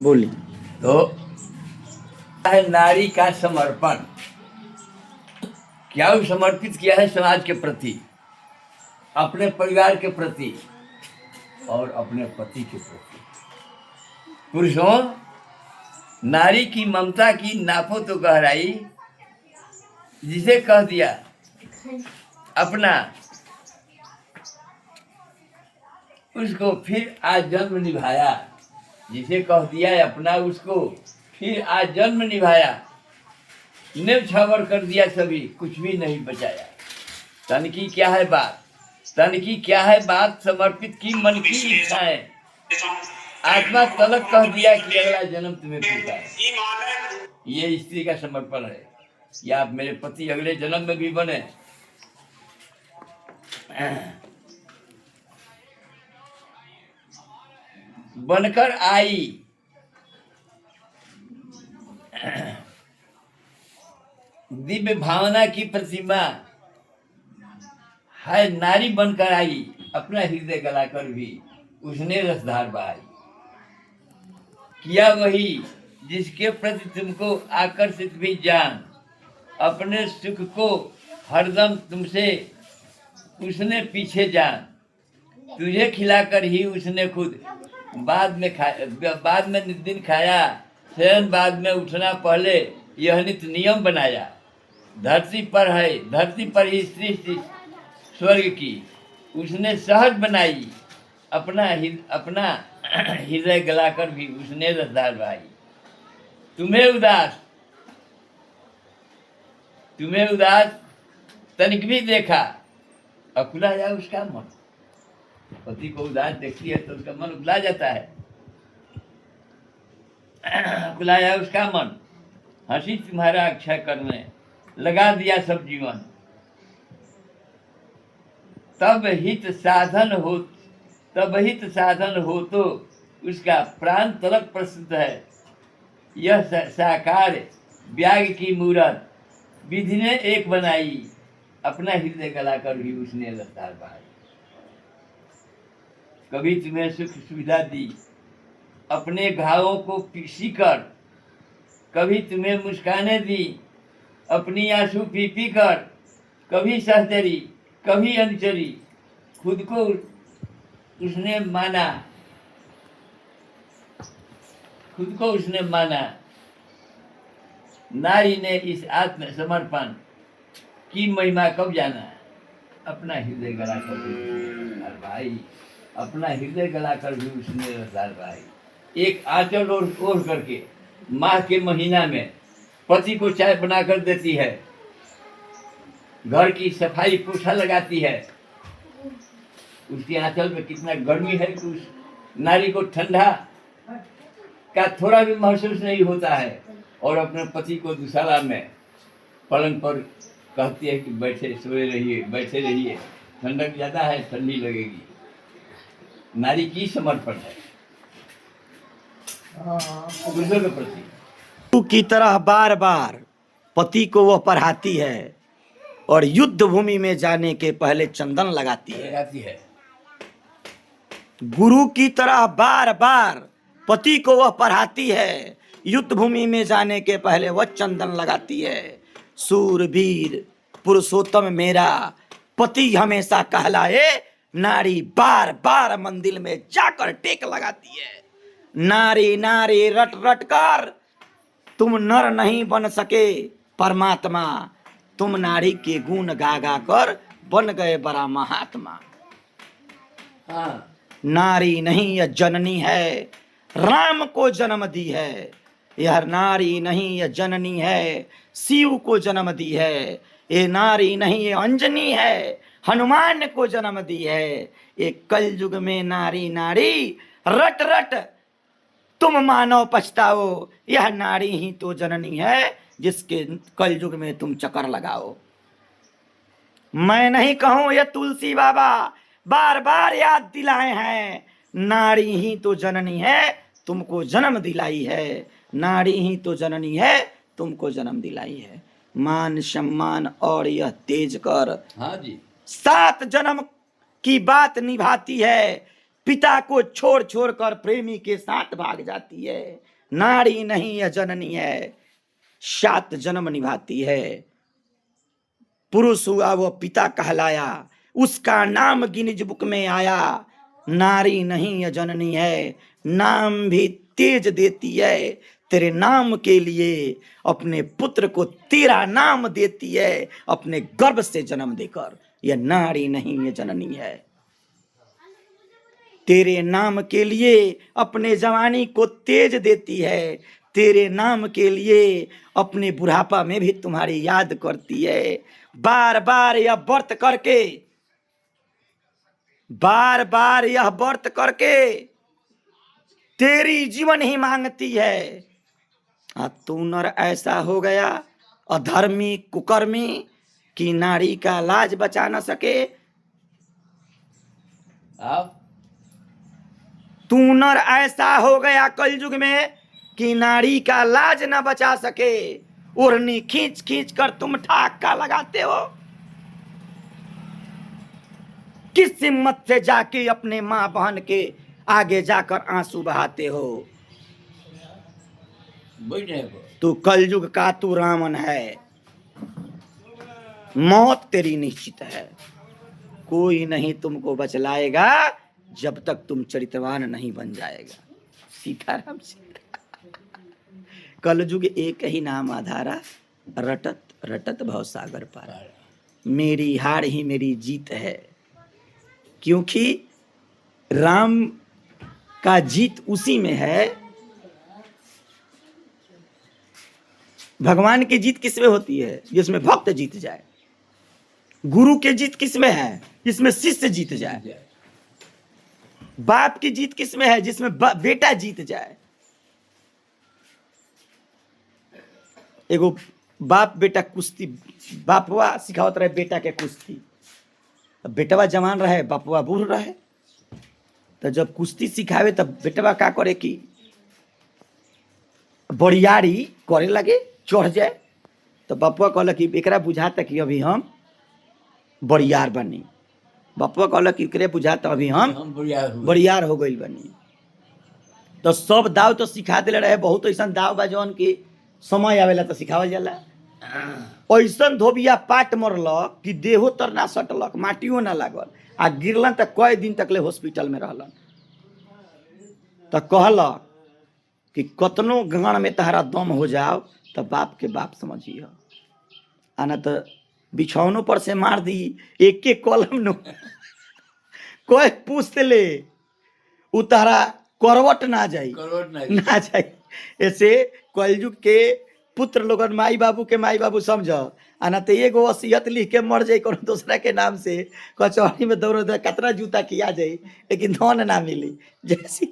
बोली तो है नारी का समर्पण। क्या वो समर्पित किया है समाज के प्रति, अपने परिवार के प्रति और अपने पति के प्रति। पुरुषों, नारी की ममता की नापो तो गहराई, जिसे कह दिया अपना, उसको फिर आज जन्म निभाया। जिसे कह दिया अपना, उसको फिर आज जन्म निभाया। न्यौछावर कर दिया सभी, कुछ भी नहीं बचाया। तन की क्या है बात, तन की क्या है बात, समर्पित की मन की इच्छाएं। आत्मा तलक कह दिया कि अगला जन्म तुम्हें पीता है। ये स्त्री का समर्पण है कि आप मेरे पति अगले जन्म में भी बने। बनकर आई दिव्य भावना की प्रतिमा है, नारी बनकर आई, अपना हृदय गलाकर भी उसने रसधार बहाई। किया वही जिसके प्रति तुमको आकर्षित भी जान, अपने सुख को हरदम तुमसे उसने पीछे जान। तुझे खिलाकर ही उसने खुद बाद में दिन खाया। शयन बाद में उठना पहले यह नित्य नियम बनाया। धरती पर ही सृष्टि स्वर्ग की उसने सहज बनाई। अपना हृदय गलाकर भी उसने रसधार बहाई। तुम्हें उदास तनिक भी देखा, अकुला जाए उसका मन। पति को उदास देखती है तो उसका मन उकुला जाता है, अकुला जाए उसका मन। हंसी तुम्हारा अक्षय करने लगा दिया सब जीवन। तब हित साधन हो तो उसका प्राण तलक प्रस्तुत है। यह साकार व्याग की मूरत विधि ने एक बनाई। अपना हृदय गलाकर भी उसने रफ्तार बहाई। कभी तुम्हें सुख सुविधा दी अपने घावों को पीसी कर, कभी तुम्हें मुस्काने दी अपनी आंसू पी पी कर। कभी सहचरी कभी अनुचरी, खुद को उसने माना। नारी ने इस आत्म समर्पण की महिमा कब जाना। अपना हृदय गलाकर भी भाई, अपना हृदय गलाकर भी उसने रसदार भाई। एक आंचल ओढ़ करके माह के महीना में पति को चाय बनाकर देती है, घर की सफाई पोछा लगाती है। उसके आंचल में कितना गर्मी है कि उस नारी को ठंडा का थोड़ा भी महसूस नहीं होता है। और अपने पति को दुशाला में पलंग पर कहती है कि बैठे रहिए, ठंडक ज्यादा है, ठंडी लगेगी। नारी की समर्पण है पुरुषों के प्रति। की तरह बार बार पति को वह पढ़ाती है और युद्ध भूमि में जाने के पहले चंदन लगाती है। गुरु की तरह बार बार पति को वह पढ़ाती है, युद्ध भूमि में जाने के पहले वह चंदन लगाती है। सूरवीर पुरुषोत्तम मेरा पति हमेशा कहलाए, नारी बार बार मंदिर में जाकर टेक लगाती है। नारी नारी रट रट कर तुम नर नहीं बन सके परमात्मा, तुम नारी के गुण गा गा कर बन गए बड़ा महात्मा। नारी नहीं यह जननी है, राम को जन्म दी है। यह नारी नहीं यह जननी है, शिव को जन्म दी है। ये नारी नहीं ये अंजनी है, हनुमान को जन्म दी है। ये कलयुग में नारी नारी रट रट तुम मानव पछताओ। यह नारी ही तो जननी है, जिसके कलयुग में तुम चक्कर लगाओ। मैं नहीं कहूं, यह तुलसी बाबा बार बार याद दिलाए हैं। नारी ही तो जननी है, तुमको जन्म दिलाई है। नारी ही तो जननी है, तुमको जन्म दिलाई है। मान सम्मान और यह तेज कर, हाँ जी, 7 जन्म की बात निभाती है। पिता को छोड़ छोड़ कर प्रेमी के साथ भाग जाती है। नारी नहीं यह जननी है, 7 जन्म निभाती है। पुरुष हुआ वो पिता कहलाया, उसका नाम गिनीज बुक में आया। नारी नहीं यह जननी है, नाम भी तेज देती है। तेरे नाम के लिए अपने पुत्र को तेरा नाम देती है, अपने गर्भ से जन्म देकर। यह नारी नहीं यह जननी है। तेरे नाम के लिए अपने जवानी को तेज देती है, तेरे नाम के लिए अपने बुढ़ापा में भी तुम्हारी याद करती है। बार बार यह व्रत करके, बार बार यह व्रत करके तेरी जीवन ही मांगती है। तू नर ऐसा हो गया अधर्मी कुकर्मी कि नारी का लाज बचा न सके। आप तू नर ऐसा हो गया कलयुग में कि नारी का लाज न बचा सके। ओढ़नी खींच खींच कर तुम ठाक्का लगाते हो। किस हिम्मत से जाके अपने माँ बहन के आगे जाकर आंसू बहाते हो। बैठने को तू कलयुग का तू रावण है, मौत तेरी निश्चित है। कोई नहीं तुमको बचलाएगा जब तक तुम चरित्रवान नहीं बन जाएगा। सीताराम कलयुग एक ही नाम आधारा, रटत रटत भवसागर पारा। मेरी हार ही मेरी जीत है, क्योंकि राम का जीत उसी में है। भगवान की जीत किस में होती है? जिसमें भक्त जीत जाए। गुरु की जीत किस में है? जिसमें शिष्य जीत जाए। बाप की जीत किस में है? जिसमें बेटा जीत जाए। एगो बाप बेटा कुश्ती, बापवा सिखावत रहे बेटा के कुश्ती। बेटवा जवान रहे, बापवा बूढ़ रहे। तो जब कुश्ती सिखावे तब बेटवा का करे कि बरियारी करे लगे, चढ़ जाए। तो बापुआ कहल कि एकरा बुझाता कि अभी हम बरियार बनी। बापुआ कहल कि एकरे बुझाता अभी हम बरियार हो गई बनी। तो सब दाव तो सिखा दिले रहे। बहुत ऐसा दाव बा जौन की समय आवेला तो सिखावल जाला। ऐसा धोबिया पाट मरल कि देहो तर ना सटलक, माटियो ना लागल, आ गिरलन तो कई दिन तक ले हॉस्पिटल में रहलन। तो कहल कि कतनो गान में तहरा दम हो जाओ तो बाप के बाप समझिए, आना तो बिछौनों पर से मार दी एक एक कलम नो कोई पूछ ले उतारा करवट ना जाई ना जाई। ऐसे कलयुग के पुत्र लोगन माई बाबू के माई बाबू समझ, आना तो एगो वसीयत लिख के मर जाई कोनो दूसरा के नाम से, कचौड़ी में दौड़ कतरा जूता किया जाई लेकिन धन ना मिली। जैसी